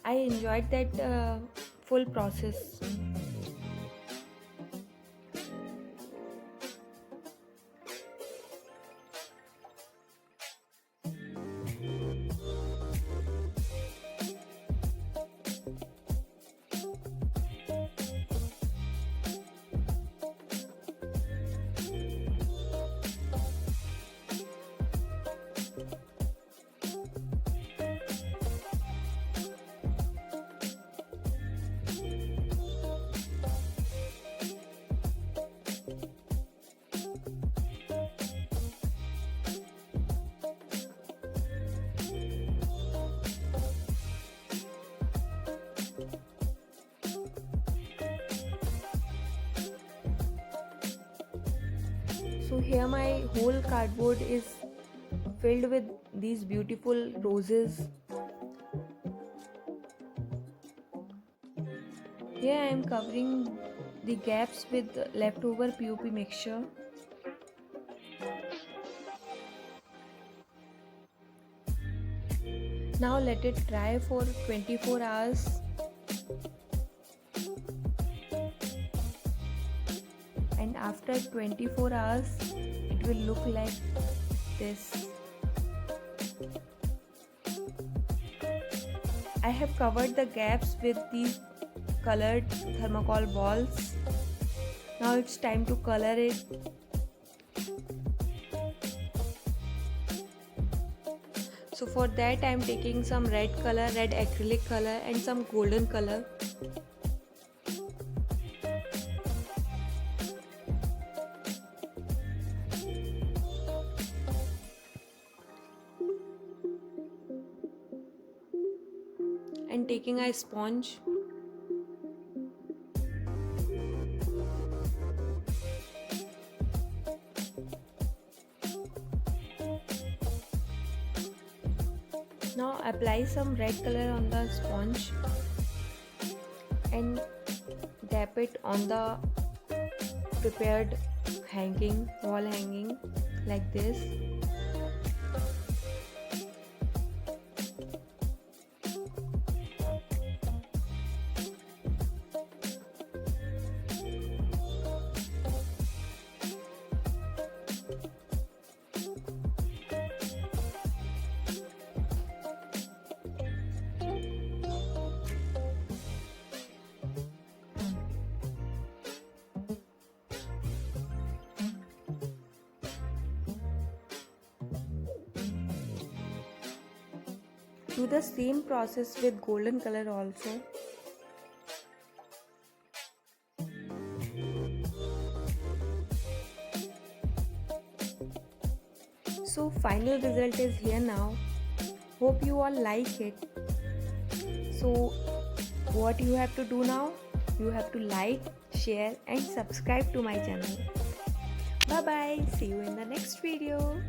I enjoyed that full process. So here my whole cardboard is filled with these beautiful roses. Here I am covering the gaps with leftover POP mixture. Now let it dry for 24 hours. And after 24 hours, it will look like this. I have covered the gaps with these colored thermocol balls. Now it's time to color it. So for that I am taking some red color, red acrylic color and some golden color. And taking a sponge. Now apply some red color on the sponge and dab it on the prepared wall hanging like this. Do the same process with golden color also. So final result is here now. Hope you all like it. So what you have to do now? You have to like, share and subscribe to my channel. Bye bye. See you in the next video.